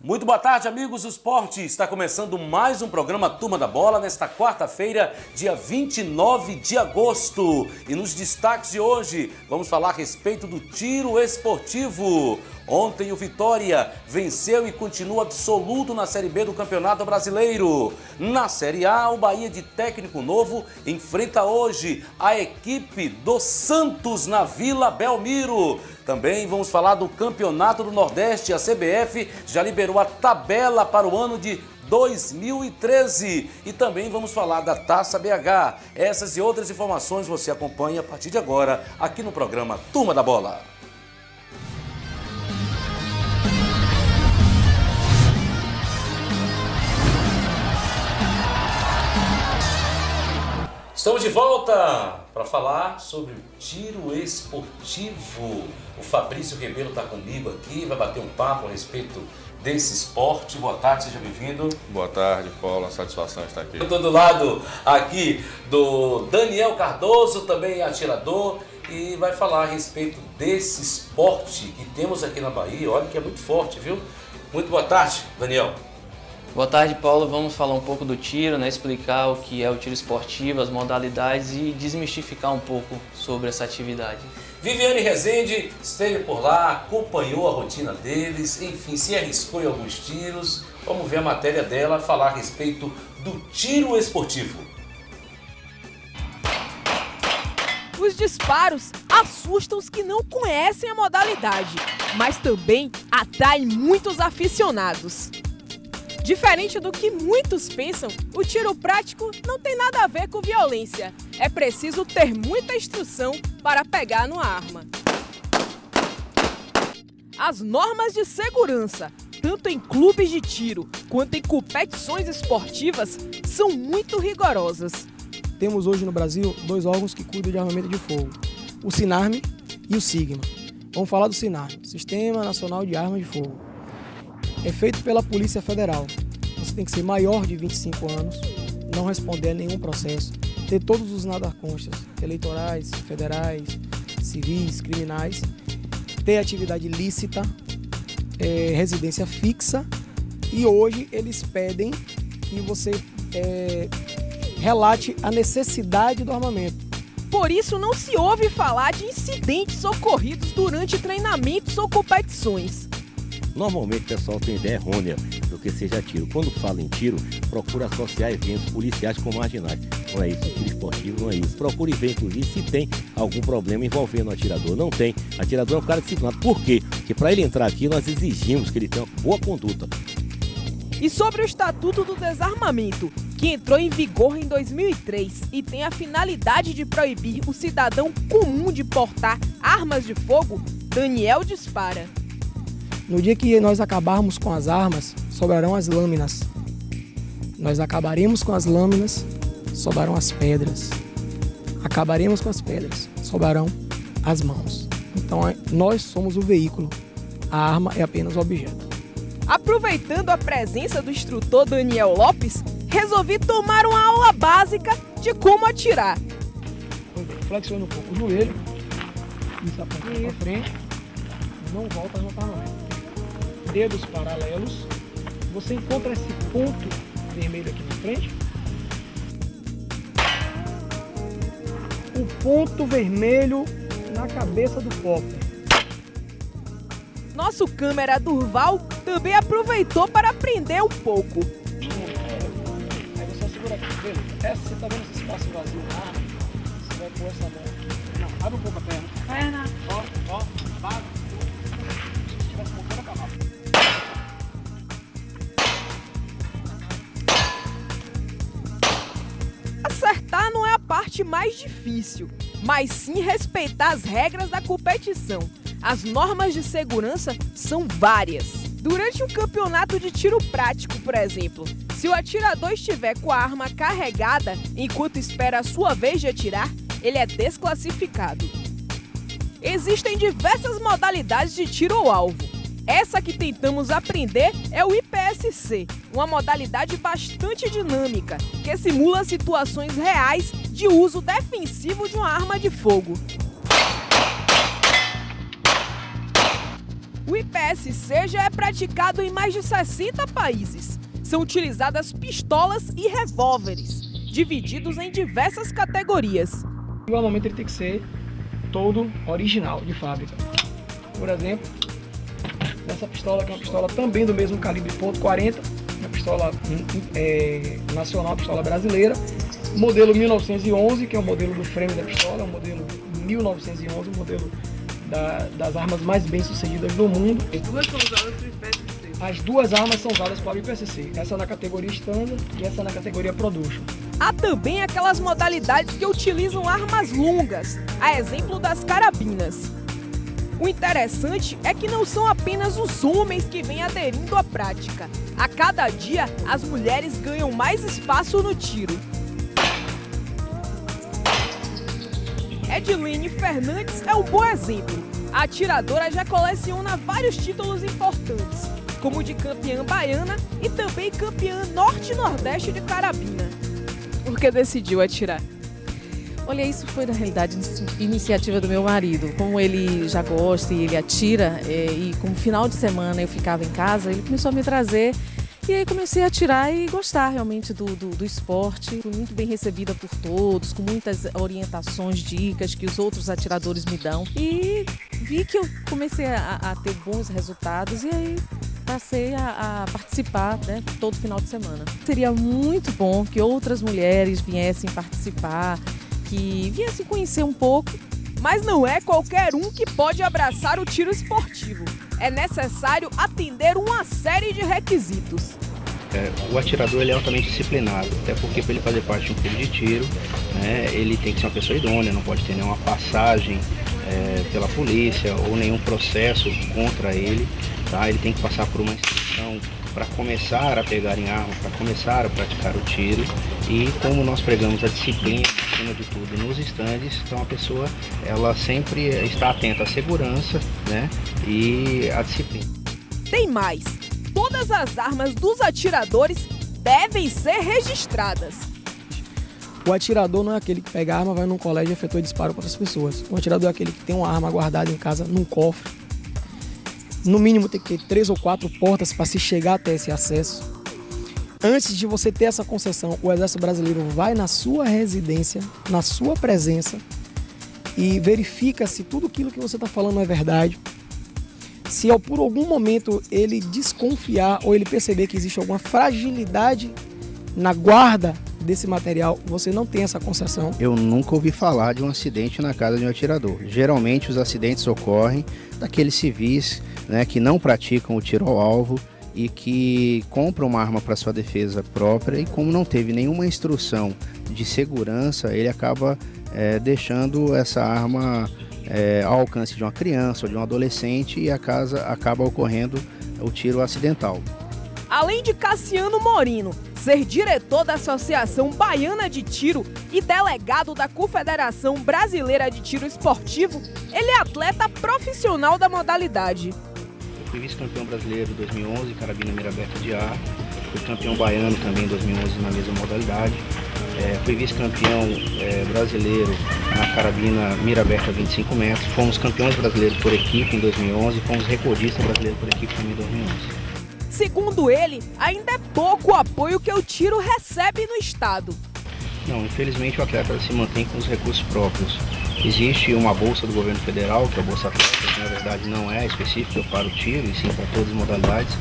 Muito boa tarde, amigos do esporte. Está começando mais um programa Turma da Bola nesta quarta-feira, dia 29 de agosto. E nos destaques de hoje, vamos falar a respeito do tiro esportivo. Ontem o Vitória venceu e continua absoluto na Série B do Campeonato Brasileiro. Na Série A, o Bahia de técnico novo enfrenta hoje a equipe do Santos na Vila Belmiro. Também vamos falar do Campeonato do Nordeste. A CBF já liberou a tabela para o ano de 2013 e também vamos falar da Taça BH. Essas e outras informações você acompanha a partir de agora aqui no programa Turma da Bola. Estamos de volta para falar sobre o tiro esportivo. O Fabrício Ribeiro está comigo aqui, vai bater um papo a respeito desse esporte. Boa tarde, seja bem-vindo. Boa tarde, Paulo. Uma satisfação estar aqui. Eu estou do lado aqui do Daniel Cardoso, também atirador, e vai falar a respeito desse esporte que temos aqui na Bahia. Olha que é muito forte, viu? Muito boa tarde, Daniel. Boa tarde, Paulo. Vamos falar um pouco do tiro, né? Explicar o que é o tiro esportivo, as modalidades e desmistificar um pouco sobre essa atividade. Viviane Rezende esteve por lá, acompanhou a rotina deles, enfim, se arriscou em alguns tiros. Vamos ver a matéria dela, falar a respeito do tiro esportivo. Os disparos assustam os que não conhecem a modalidade, mas também atraem muitos aficionados. Diferente do que muitos pensam, o tiro prático não tem nada a ver com violência. É preciso ter muita instrução para pegar numa arma. As normas de segurança, tanto em clubes de tiro quanto em competições esportivas, são muito rigorosas. Temos hoje no Brasil dois órgãos que cuidam de armamento de fogo, o SINARM e o SIGMA. Vamos falar do SINARM, Sistema Nacional de Armas de Fogo. É feito pela Polícia Federal. Você tem que ser maior de 25 anos, não responder a nenhum processo, ter todos os nada constas, eleitorais, federais, civis, criminais, ter atividade lícita, residência fixa, e hoje eles pedem que você relate a necessidade do armamento. Por isso não se ouve falar de incidentes ocorridos durante treinamentos ou competições. Normalmente o pessoal tem ideia errônea do que seja tiro. Quando fala em tiro, procura associar eventos policiais com marginais. Não é isso, tiro esportivo não é isso. Procure ver, inclusive, se tem algum problema envolvendo o atirador. Não tem. Atirador é um cara disciplinado. Por quê? Porque para ele entrar aqui, nós exigimos que ele tenha uma boa conduta. E sobre o Estatuto do Desarmamento, que entrou em vigor em 2003 e tem a finalidade de proibir o cidadão comum de portar armas de fogo, Daniel dispara. No dia que nós acabarmos com as armas, sobrarão as lâminas. Nós acabaremos com as lâminas, sobrarão as pedras. Acabaremos com as pedras, sobrarão as mãos. Então nós somos o veículo, a arma é apenas o objeto. Aproveitando a presença do instrutor Daniel Lopes, resolvi tomar uma aula básica de como atirar. Flexiona um pouco o joelho, isso aponta para frente, não volta no armamento. Dedos paralelos, você encontra esse ponto vermelho aqui na frente. O ponto vermelho na cabeça do copo. Nosso câmera Durval também aproveitou para aprender um pouco. Aí você segura aqui, beleza? Você tá vendo esse espaço vazio na arma? Você vai pôr essa mão aqui. Não, abre um pouco a perna. Perna, ó, vaga. Se tivesse botando a cavalo. Acertar não é a parte mais difícil, mas sim respeitar as regras da competição. As normas de segurança são várias. Durante um campeonato de tiro prático, por exemplo, se o atirador estiver com a arma carregada enquanto espera a sua vez de atirar, ele é desclassificado. Existem diversas modalidades de tiro ao alvo. Essa que tentamos aprender é o IPSC, uma modalidade bastante dinâmica, que simula situações reais de uso defensivo de uma arma de fogo. O IPSC PSC já é praticado em mais de 60 países. São utilizadas pistolas e revólveres, divididos em diversas categorias. Igualmente ele tem que ser todo original, de fábrica. Por exemplo, essa pistola que é uma pistola também do mesmo calibre .40, uma pistola nacional, pistola brasileira, modelo 1911, que é o modelo do frame da pistola, é o modelo 1911, o modelo das armas mais bem sucedidas do mundo. As duas são usadas para IPSC. As duas armas são usadas para o IPSC, essa na categoria Standard e essa na categoria Production. Há também aquelas modalidades que utilizam armas longas, a exemplo das carabinas. O interessante é que não são apenas os homens que vêm aderindo à prática. A cada dia, as mulheres ganham mais espaço no tiro. Ediline Fernandes é um bom exemplo. A atiradora já coleciona vários títulos importantes, como de campeã baiana e também campeã norte e nordeste de carabina. Por que decidiu atirar? Olha, isso foi na realidade iniciativa do meu marido. Como ele já gosta e ele atira, e como final de semana eu ficava em casa, ele começou a me trazer e aí comecei a atirar e gostar realmente do esporte. Fui muito bem recebida por todos, com muitas orientações, dicas que os outros atiradores me dão. E vi que eu comecei a ter bons resultados e aí passei a participar, né, todo final de semana. Seria muito bom que outras mulheres viessem participar, que viessem conhecer um pouco. Mas não é qualquer um que pode abraçar o tiro esportivo. É necessário atender uma série de requisitos. O atirador ele é altamente disciplinado, até porque para ele fazer parte de um clube de tiro, né, ele tem que ser uma pessoa idônea, não pode ter nenhuma passagem pela polícia ou nenhum processo contra ele, tá? Ele tem que passar por uma instrução para começar a pegar em arma, para começar a praticar o tiro. E como nós pregamos a disciplina, acima de tudo, nos estandes, então a pessoa ela sempre está atenta à segurança, né, e à disciplina. Tem mais! Todas as armas dos atiradores devem ser registradas. O atirador não é aquele que pega a arma, vai num colégio e efetua disparo para as pessoas. O atirador é aquele que tem uma arma guardada em casa, num cofre. No mínimo tem que ter 3 ou 4 portas para se chegar até esse acesso. Antes de você ter essa concessão, o Exército Brasileiro vai na sua residência, na sua presença, e verifica se tudo aquilo que você está falando é verdade. Se por algum momento ele desconfiar ou ele perceber que existe alguma fragilidade na guarda desse material, você não tem essa concessão. Eu nunca ouvi falar de um acidente na casa de um atirador. Geralmente os acidentes ocorrem daqueles civis, né, que não praticam o tiro ao alvo e que compram uma arma para sua defesa própria e como não teve nenhuma instrução de segurança, ele acaba deixando essa arma ao alcance de uma criança ou de um adolescente e acaba ocorrendo o tiro acidental. Além de Cassiano Morino ser diretor da Associação Baiana de Tiro e delegado da Confederação Brasileira de Tiro Esportivo, ele é atleta profissional da modalidade. Eu fui vice-campeão brasileiro em 2011, carabina mira aberta de ar. Fui campeão baiano também em 2011 na mesma modalidade. Fui vice-campeão brasileiro na carabina mira aberta 25 metros. Fomos campeões brasileiros por equipe em 2011 e fomos recordistas brasileiros por equipe também em 2011. Segundo ele, ainda é pouco o apoio que o tiro recebe no estado. Não, infelizmente o atleta se mantém com os recursos próprios. Existe uma bolsa do governo federal, que é a Bolsa Atleta, que na verdade não é específica para o tiro, e sim para todas as modalidades,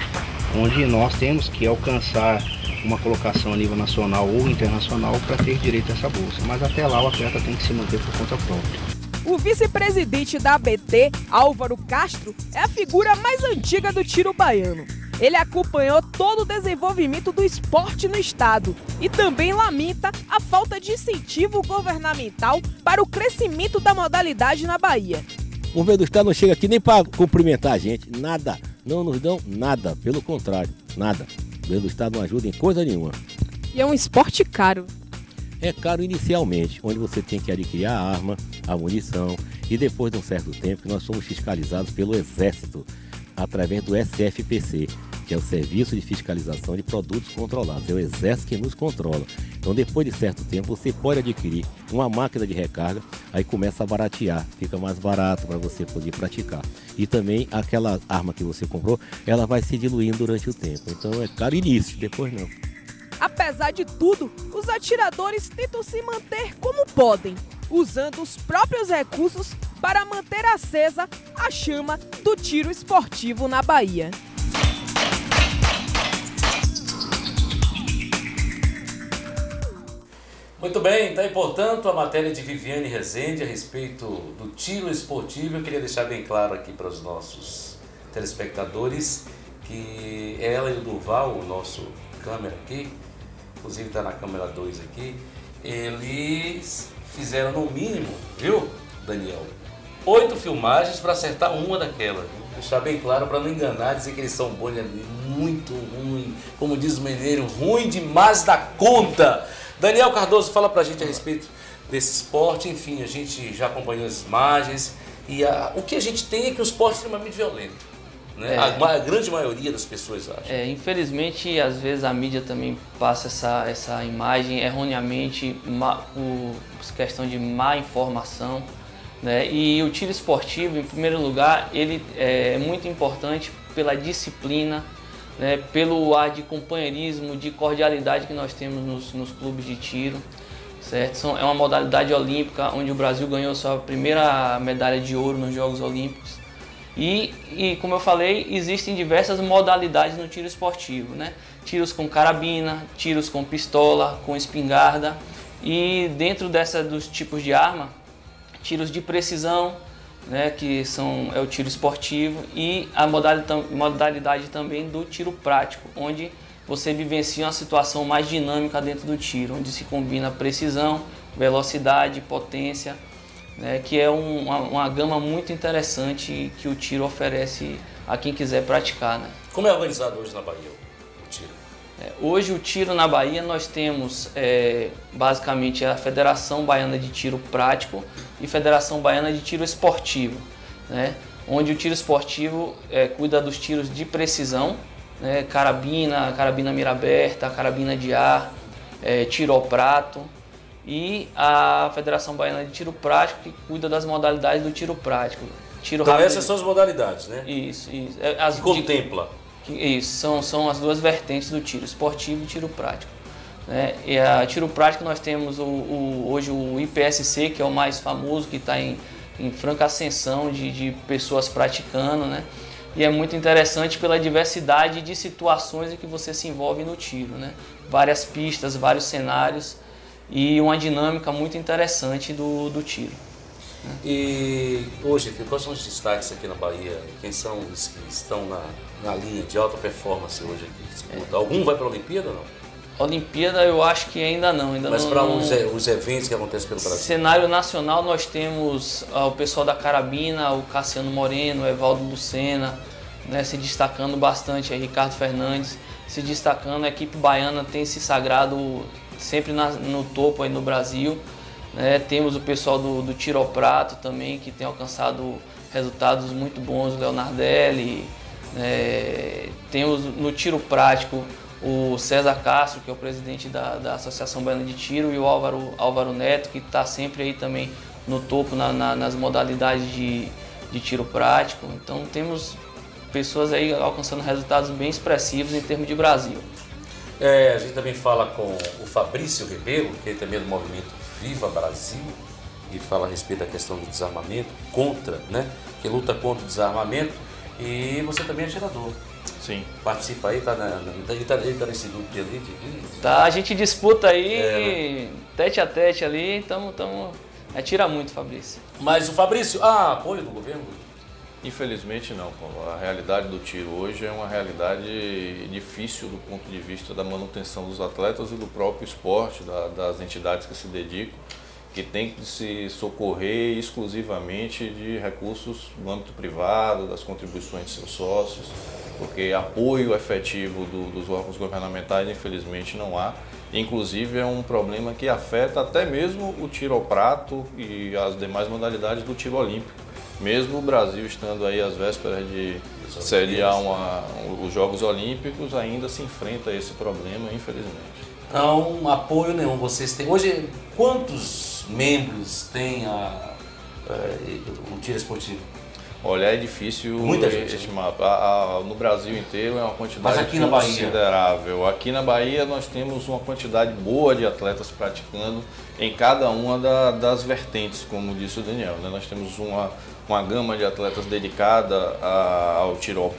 onde nós temos que alcançar uma colocação a nível nacional ou internacional para ter direito a essa bolsa. Mas até lá o atleta tem que se manter por conta própria. O vice-presidente da ABT, Álvaro Castro, é a figura mais antiga do tiro baiano. Ele acompanhou todo o desenvolvimento do esporte no estado e também lamenta a falta de incentivo governamental para o crescimento da modalidade na Bahia. O governo do estado não chega aqui nem para cumprimentar a gente, nada. Não nos dão nada, pelo contrário, nada. O governo do estado não ajuda em coisa nenhuma. E é um esporte caro. É caro inicialmente, onde você tem que adquirir a arma, a munição e depois de um certo tempo nós somos fiscalizados pelo Exército, através do SFPC, que é o Serviço de Fiscalização de Produtos Controlados. É o Exército que nos controla. Então, depois de certo tempo, você pode adquirir uma máquina de recarga, aí começa a baratear, fica mais barato para você poder praticar. E também aquela arma que você comprou, ela vai se diluindo durante o tempo. Então, é caro início, depois não. Apesar de tudo, os atiradores tentam se manter como podem, usando os próprios recursos para manter acesa a chama do tiro esportivo na Bahia. Muito bem, está aí, portanto, a matéria de Viviane Rezende a respeito do tiro esportivo. Eu queria deixar bem claro aqui para os nossos telespectadores que ela e o Durval, o nosso câmera aqui, inclusive está na câmera 2 aqui, eles fizeram no mínimo, viu, Daniel, 8 filmagens para acertar uma daquelas. Deixar bem claro para não enganar, dizer que eles são bons, é muito ruim, como diz o Mineiro, ruim demais da conta. Daniel Cardoso, fala pra gente a respeito desse esporte. Enfim, a gente já acompanhou as imagens e o que a gente tem é que o esporte é extremamente violento, né? A grande maioria das pessoas acha. Infelizmente, às vezes a mídia também passa essa imagem erroneamente por questão de má informação, né? E o tiro esportivo, em primeiro lugar, ele é muito importante pela disciplina, né, pelo ar de companheirismo, de cordialidade que nós temos nos clubes de tiro, certo? É uma modalidade olímpica onde o Brasil ganhou sua primeira medalha de ouro nos Jogos Olímpicos. E como eu falei, existem diversas modalidades no tiro esportivo, né? Tiros com carabina, tiros com pistola, com espingarda e dentro dos tipos de arma, tiros de precisão, né, que é o tiro esportivo, e a modalidade também do tiro prático, onde você vivencia uma situação mais dinâmica dentro do tiro, onde se combina precisão, velocidade, potência, né, que é uma gama muito interessante que o tiro oferece a quem quiser praticar, né. Como é organizado hoje na Bahia o tiro? Hoje o tiro na Bahia nós temos basicamente a Federação Baiana de Tiro Prático e Federação Baiana de Tiro Esportivo, né? Onde o tiro esportivo cuida dos tiros de precisão, né? Carabina mira aberta, carabina de ar, tiro ao prato, e a Federação Baiana de Tiro Prático que cuida das modalidades do tiro prático. Tiro então rápido, essas são as modalidades, né? Isso. Que contempla. Isso, são as duas vertentes do tiro, esportivo e tiro prático, né? E a tiro prático nós temos hoje o IPSC, que é o mais famoso, que está em franca ascensão de pessoas praticando, né? E é muito interessante pela diversidade de situações em que você se envolve no tiro, né? Várias pistas, vários cenários e uma dinâmica muito interessante do tiro. E hoje, quais são os destaques aqui na Bahia? Quem são os que estão na linha de alta performance hoje aqui? Disputa? Algum vai para a Olimpíada ou não? Olimpíada eu acho que ainda não. Mas para os eventos que acontecem pelo Brasil? Cenário nacional nós temos o pessoal da Carabina, o Cassiano Moreno, o Evaldo Lucena, né, se destacando bastante, Ricardo Fernandes se destacando. A equipe baiana tem se sagrado sempre no topo aí no Brasil. Temos o pessoal do tiro ao prato também, que tem alcançado resultados muito bons, o Leonardelli. Temos no tiro prático o César Castro, que é o presidente da Associação Baiana de Tiro, e o Álvaro Neto, que está sempre aí também no topo nas modalidades de tiro prático. Então temos pessoas aí alcançando resultados bem expressivos em termos de Brasil. A gente também fala com o Fabrício Rebelo, que também é do movimento Viva Brasil, e fala a respeito da questão do desarmamento, que luta contra o desarmamento, e você também é atirador. Sim. Participa aí, ele tá nesse grupo ali? Tá, a gente disputa aí, tete a tete ali, atira muito, Fabrício. Mas o Fabrício, apoio do governo? Infelizmente não, Paulo. A realidade do tiro hoje é uma realidade difícil do ponto de vista da manutenção dos atletas e do próprio esporte, das entidades que se dedicam, que tem que se socorrer exclusivamente de recursos no âmbito privado, das contribuições de seus sócios, porque apoio efetivo dos órgãos governamentais, infelizmente, não há. Inclusive, é um problema que afeta até mesmo o tiro ao prato e as demais modalidades do tiro olímpico. Mesmo o Brasil estando aí às vésperas de Seria os Jogos Olímpicos, ainda se enfrenta esse problema, infelizmente. Não, apoio nenhum. Vocês têm. Hoje, quantos membros tem o tiro esportivo? Olha, é difícil estimar. No Brasil inteiro é uma quantidade considerável. Aqui na Bahia nós temos uma quantidade boa de atletas praticando em cada uma das vertentes, como disse o Daniel, né? Nós temos uma gama de atletas dedicada ao tiro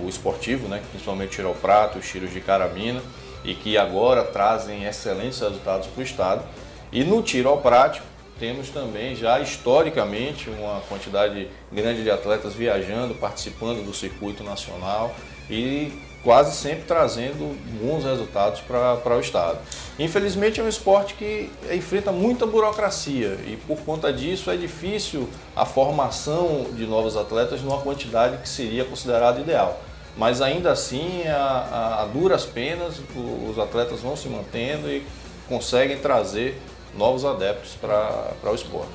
esportivo, né? Principalmente o tiro ao prato, os tiros de carabina, e que agora trazem excelentes resultados para o estado. E no tiro ao prático, temos também já historicamente uma quantidade grande de atletas viajando, participando do circuito nacional e quase sempre trazendo bons resultados para o estado. Infelizmente é um esporte que enfrenta muita burocracia e por conta disso é difícil a formação de novos atletas numa quantidade que seria considerada ideal. Mas ainda assim, a duras penas, os atletas vão se mantendo e conseguem trazer novos adeptos para o esporte.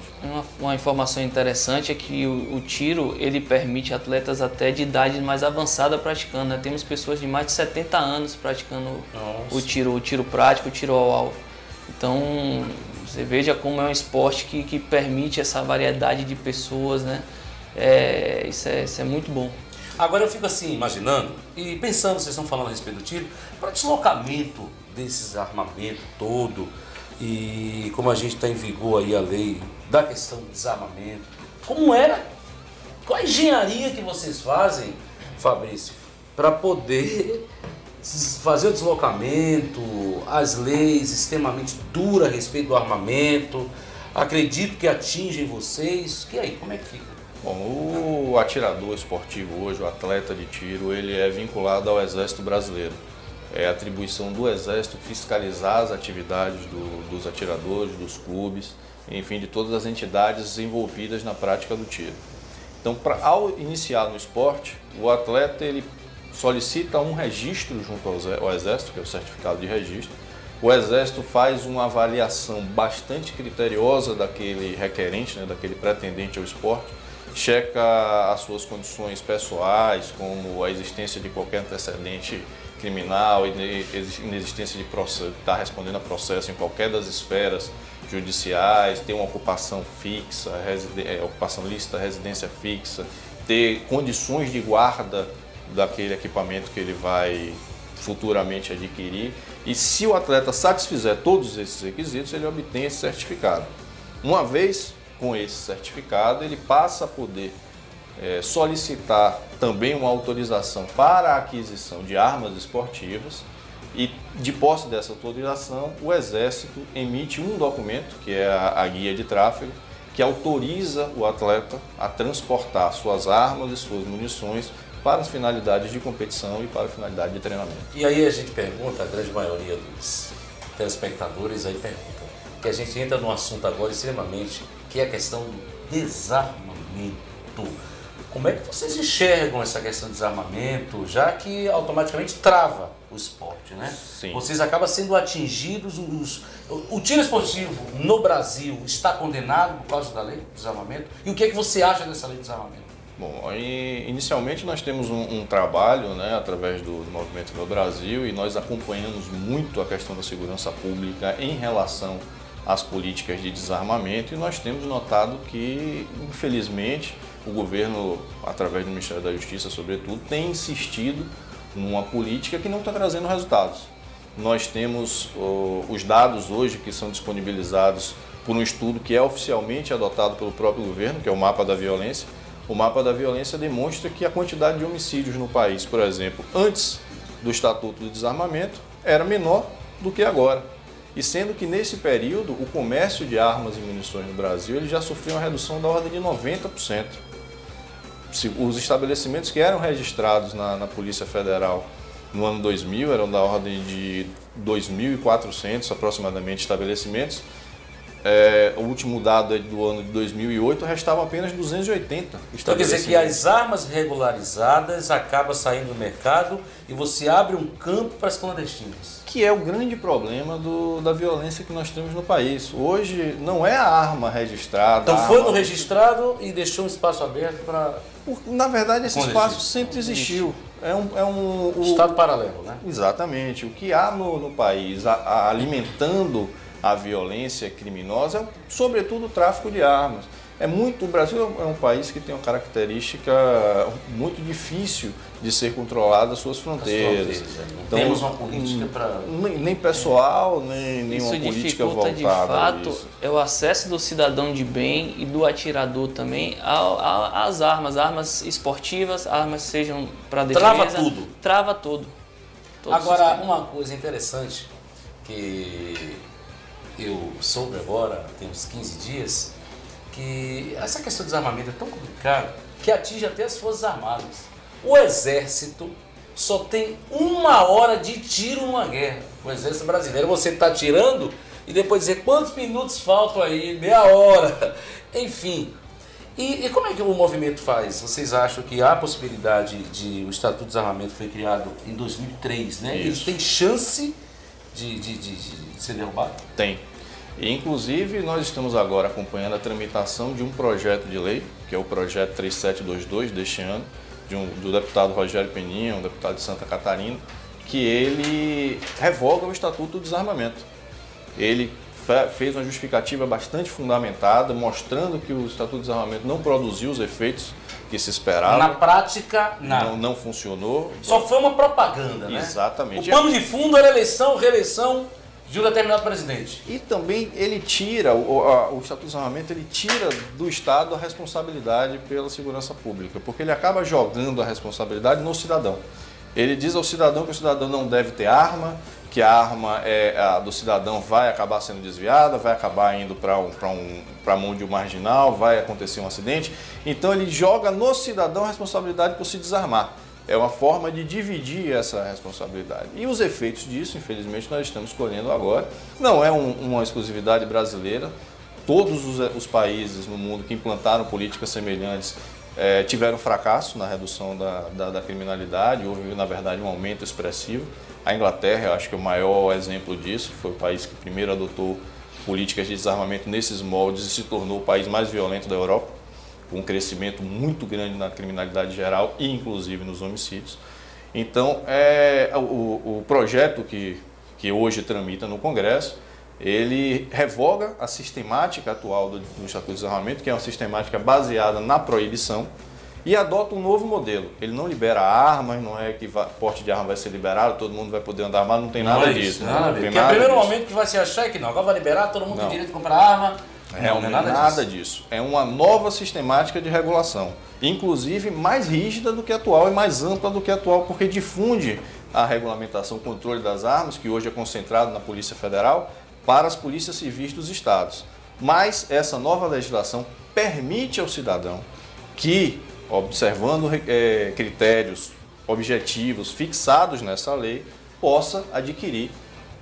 Uma informação interessante é que o tiro ele permite atletas até de idade mais avançada praticando, né? Temos pessoas de mais de 70 anos praticando o tiro prático, o tiro ao alvo. Então você veja como é um esporte que permite essa variedade de pessoas, né? Isso é muito bom. Agora eu fico assim imaginando e pensando, vocês estão falando a respeito do tiro, para deslocamento desses armamentos todo. E como a gente está em vigor aí a lei da questão do desarmamento, como era, qual a engenharia que vocês fazem, Fabrício, para poder fazer o deslocamento, as leis extremamente duras a respeito do armamento, acredito que atingem vocês, e aí, como é que fica? Bom, o atirador esportivo hoje, o atleta de tiro, ele é vinculado ao Exército Brasileiro. É atribuição do Exército fiscalizar as atividades dos atiradores, dos clubes, enfim, de todas as entidades envolvidas na prática do tiro. Então, ao iniciar no esporte, o atleta ele solicita um registro junto ao Exército, que é o certificado de registro. O Exército faz uma avaliação bastante criteriosa daquele requerente, né, daquele pretendente ao esporte, checa as suas condições pessoais, como a existência de qualquer antecedente criminal, inexistência de processo, estar respondendo a processo em qualquer das esferas judiciais, ter uma ocupação fixa, ocupação lícita, residência fixa, ter condições de guarda daquele equipamento que ele vai futuramente adquirir. E se o atleta satisfizer todos esses requisitos, ele obtém esse certificado. Uma vez com esse certificado, ele passa a poder solicitar também uma autorização para a aquisição de armas esportivas e, de posse dessa autorização, o Exército emite um documento, que é a guia de tráfego, que autoriza o atleta a transportar suas armas e suas munições para as finalidades de competição e para a finalidade de treinamento. E aí a gente pergunta, a grande maioria dos telespectadores aí pergunta, que a gente entra num assunto agora extremamente, que é a questão do desarmamento. Como é que vocês enxergam essa questão do desarmamento, já que automaticamente trava o esporte, né? Sim. Vocês acabam sendo atingidos, o tiro esportivo no Brasil está condenado por causa da lei do desarmamento? E o que é que você acha dessa lei do desarmamento? Bom, inicialmente nós temos um trabalho, né, através do Movimento no Brasil, e nós acompanhamos muito a questão da segurança pública em relação às políticas de desarmamento, e nós temos notado que, infelizmente, o governo, através do Ministério da Justiça, sobretudo, tem insistido numa política que não está trazendo resultados. Nós temos os dados hoje que são disponibilizados por um estudo que é oficialmente adotado pelo próprio governo, que é o Mapa da Violência. O Mapa da Violência demonstra que a quantidade de homicídios no país, por exemplo, antes do Estatuto do Desarmamento, era menor do que agora. E sendo que nesse período o comércio de armas e munições no Brasil ele já sofreu uma redução da ordem de 90%. Os estabelecimentos que eram registrados na Polícia Federal no ano 2000 eram da ordem de 2.400 aproximadamente estabelecimentos. o último dado é do ano de 2008, restavam apenas 280. Então quer dizer que as armas regularizadas acabam saindo do mercado e você abre um campo para as clandestinas. Que é o grande problema da violência que nós temos no país. Hoje não é a arma registrada. Então foi no registrado e deixou um espaço aberto para... Na verdade, esse espaço sempre existiu. O Estado paralelo, né? Exatamente. O que há no país alimentando a violência criminosa é, sobretudo, o tráfico de armas. O Brasil é um país que tem uma característica muito difícil de ser controlada as suas fronteiras. Então, temos uma política para... Nem pessoal, nem uma política voltada de fato, é o acesso do cidadão de bem e do atirador também às armas esportivas, armas sejam para defesa. Trava tudo. Trava tudo. Agora, uma coisa interessante que eu soube agora, tem uns 15 dias, que essa questão do desarmamento é tão complicada que atinge até as Forças Armadas. O Exército só tem 1 hora de tiro numa guerra. O Exército Brasileiro, você está tirando e depois dizer quantos minutos faltam aí, meia hora, enfim. E como é que o movimento faz? Vocês acham que há possibilidade de... O Estatuto do Desarmamento foi criado em 2003, né? Eles têm chance de ser derrubado? Tem. E, inclusive, nós estamos agora acompanhando a tramitação de um projeto de lei, que é o projeto 3722 deste ano, do deputado Rogério Peninha, um deputado de Santa Catarina, que ele revoga o Estatuto do Desarmamento. Ele fez uma justificativa bastante fundamentada, mostrando que o Estatuto do Desarmamento não produziu os efeitos que se esperava. Na prática, não funcionou. Só foi uma propaganda, né? Exatamente. O pano de fundo era eleição, reeleição de um determinado presidente. E também ele tira, o Estatuto do Desarmamento, ele tira do Estado a responsabilidade pela segurança pública, porque ele acaba jogando a responsabilidade no cidadão. Ele diz ao cidadão que o cidadão não deve ter arma, que a arma do cidadão vai acabar sendo desviada, vai acabar indo para a mão de um marginal, vai acontecer um acidente. Então ele joga no cidadão a responsabilidade por se desarmar. É uma forma de dividir essa responsabilidade. E os efeitos disso, infelizmente, nós estamos colhendo agora. Não é uma exclusividade brasileira. Todos os países no mundo que implantaram políticas semelhantes tiveram fracasso na redução da criminalidade. Houve, na verdade, um aumento expressivo. A Inglaterra, eu acho que é o maior exemplo disso. Foi o país que primeiro adotou políticas de desarmamento nesses moldes e se tornou o país mais violento da Europa, com um crescimento muito grande na criminalidade geral e inclusive nos homicídios. Então, o projeto que hoje tramita no Congresso, ele revoga a sistemática atual do Estatuto do Desarmamento, que é uma sistemática baseada na proibição, e adota um novo modelo. Ele não libera armas, não é que porte de arma vai ser liberado, todo mundo vai poder andar armado, não tem nada disso. Nada a ver. Porque o primeiro momento que vai se achar é que não, agora vai liberar, todo mundo tem direito de comprar arma. Não é nada disso. É uma nova sistemática de regulação, inclusive mais rígida do que a atual e mais ampla do que a atual, porque difunde a regulamentação, o controle das armas, que hoje é concentrado na Polícia Federal, para as polícias civis dos estados. Mas essa nova legislação permite ao cidadão que, observando critérios objetivos fixados nessa lei, possa adquirir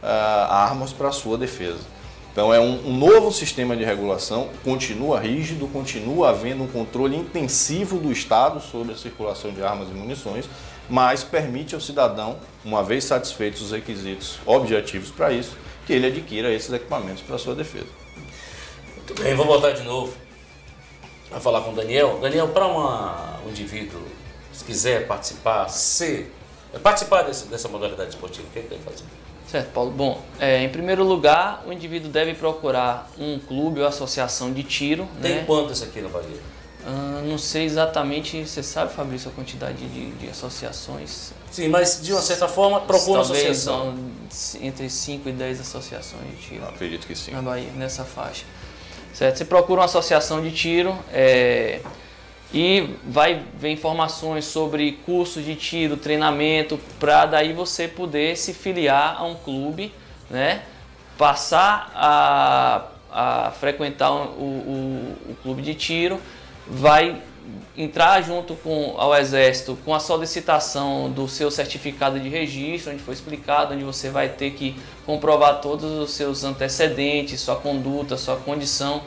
armas para a sua defesa. Então é um novo sistema de regulação, continua rígido, continua havendo um controle intensivo do Estado sobre a circulação de armas e munições, mas permite ao cidadão, uma vez satisfeitos os requisitos objetivos para isso, que ele adquira esses equipamentos para a sua defesa. Muito bem, vou voltar de novo a falar com o Daniel. Daniel, para um indivíduo, se quiser participar dessa modalidade esportiva, o que ele deve fazer? Certo, Paulo. Bom, em primeiro lugar, o indivíduo deve procurar um clube ou associação de tiro. Tem quantas aqui na Bahia? Não sei exatamente, você sabe, Fabrício, a quantidade de associações? Sim, mas de uma certa forma procura uma associação. Entre 5 e 10 associações de tiro. Acredito que sim. Na Bahia, nessa faixa. Certo? Você procura uma associação de tiro e vai ver informações sobre cursos de tiro, treinamento, para daí você poder se filiar a um clube, né? Passar a frequentar o clube de tiro, vai entrar junto ao Exército com a solicitação do seu certificado de registro, onde foi explicado, onde você vai ter que comprovar todos os seus antecedentes, sua conduta, sua condição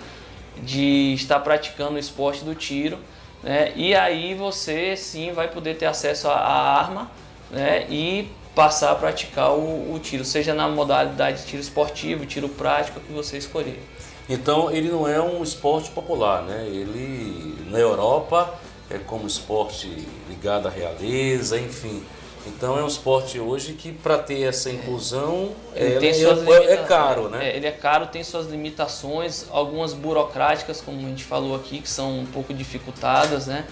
de estar praticando o esporte do tiro, né? E aí você sim vai poder ter acesso à arma, né? E passar a praticar o tiro, seja na modalidade de tiro esportivo, tiro prático, que você escolher. Então ele não é um esporte popular, né? Ele na Europa é como esporte ligado à realeza, enfim. Então é um esporte hoje que, para ter essa inclusão, é caro, né? Ele é caro, tem suas limitações, algumas burocráticas, como a gente falou aqui, que são um pouco dificultadas, né?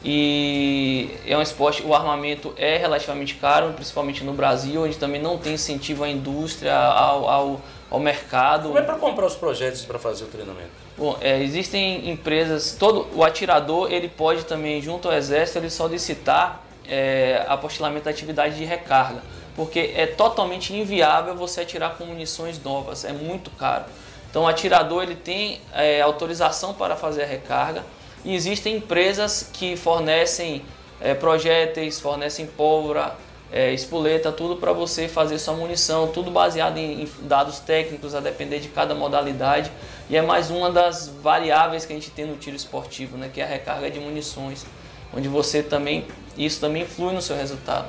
E é um esporte, o armamento é relativamente caro, principalmente no Brasil, onde também não tem incentivo à indústria, ao mercado. Como é para comprar os projetos para fazer o treinamento? Bom, existem empresas, o atirador ele pode também, junto ao Exército, ele solicitar apostilamento da atividade de recarga, porque é totalmente inviável você atirar com munições novas, é muito caro. Então o atirador ele tem autorização para fazer a recarga, e existem empresas que fornecem projéteis, fornecem pólvora, espoleta, tudo para você fazer sua munição, tudo baseado em dados técnicos a depender de cada modalidade, e é mais uma das variáveis que a gente tem no tiro esportivo, né, que é a recarga de munições, onde isso também influi no seu resultado.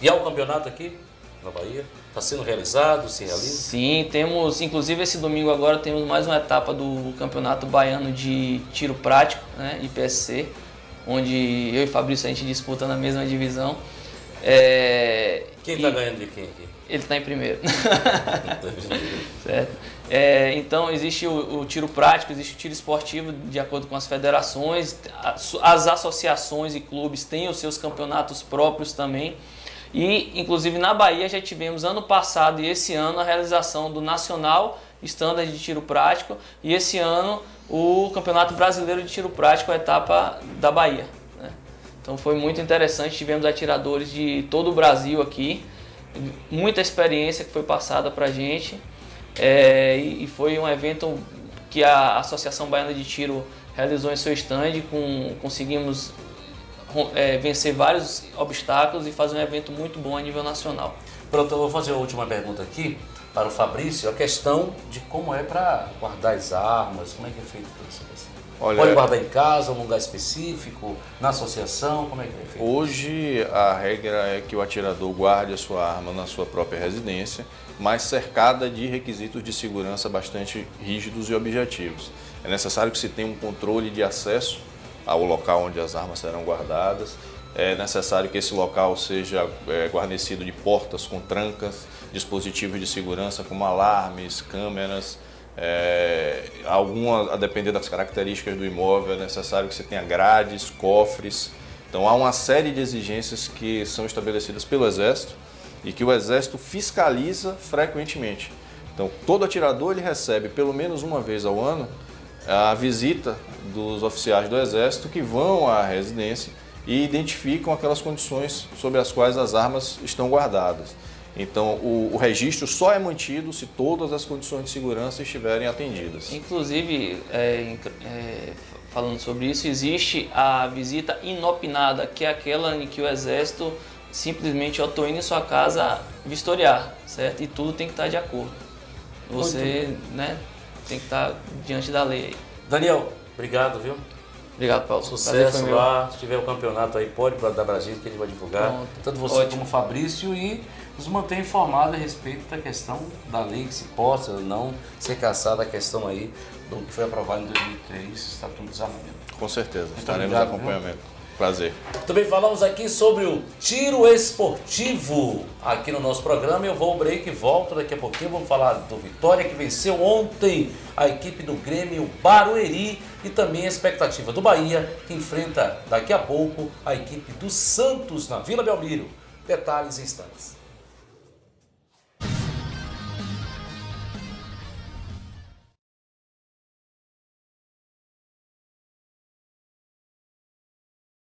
E há um campeonato aqui na Bahia? Está sendo realizado, se realiza? Sim, temos, inclusive esse domingo agora temos mais uma etapa do Campeonato Baiano de Tiro Prático, né, IPSC, onde eu e Fabrício a gente disputa na mesma divisão. Quem está ganhando de quem aqui? Ele está em primeiro. Certo? Então existe o tiro prático, existe o tiro esportivo de acordo com as federações, as associações e clubes têm os seus campeonatos próprios também. E inclusive na Bahia já tivemos ano passado e esse ano a realização do Nacional Standard de Tiro Prático, e esse ano o Campeonato Brasileiro de Tiro Prático, a etapa da Bahia, né? Então foi muito interessante, tivemos atiradores de todo o Brasil aqui, muita experiência que foi passada para a gente, e foi um evento que a Associação Baiana de Tiro realizou em seu stand, conseguimos vencer vários obstáculos e fazer um evento muito bom a nível nacional. Pronto, eu vou fazer a última pergunta aqui para o Fabrício, a questão de como é para guardar as armas, como é que é feito isso? Olha, pode guardar em casa, num lugar específico, na associação, como é que é feito? Hoje a regra é que o atirador guarde a sua arma na sua própria residência, mas cercada de requisitos de segurança bastante rígidos e objetivos. É necessário que se tenha um controle de acesso ao local onde as armas serão guardadas. É necessário que esse local seja guarnecido de portas com trancas, dispositivos de segurança como alarmes, câmeras, a depender das características do imóvel, é necessário que você tenha grades, cofres. Então há uma série de exigências que são estabelecidas pelo Exército e que o Exército fiscaliza frequentemente. Então todo atirador ele recebe pelo menos uma vez ao ano a visita dos oficiais do Exército que vão à residência e identificam aquelas condições sobre as quais as armas estão guardadas. Então o registro só é mantido se todas as condições de segurança estiverem atendidas. Inclusive, falando sobre isso, existe a visita inopinada, que é aquela em que o Exército simplesmente eu estou indo em sua casa vistoriar, certo? E tudo tem que estar de acordo. Você, né, tem que estar diante da lei. Daniel, obrigado, viu? Obrigado, Paulo. Sucesso lá. Se tiver o campeonato aí, pode dar pra gente que a gente vai divulgar. Pronto. Tanto você como o Fabrício, e nos manter informados a respeito da questão da lei, que se possa ou não ser caçada a questão aí do que foi aprovado em 2003, Estatuto do Desarmamento. Com certeza, estaremos em acompanhamento. Prazer. Também falamos aqui sobre o tiro esportivo aqui no nosso programa. Eu vou ao break e volto daqui a pouquinho. Vamos falar do Vitória, que venceu ontem a equipe do Grêmio Barueri, e também a expectativa do Bahia, que enfrenta daqui a pouco a equipe do Santos na Vila Belmiro. Detalhes em instantes.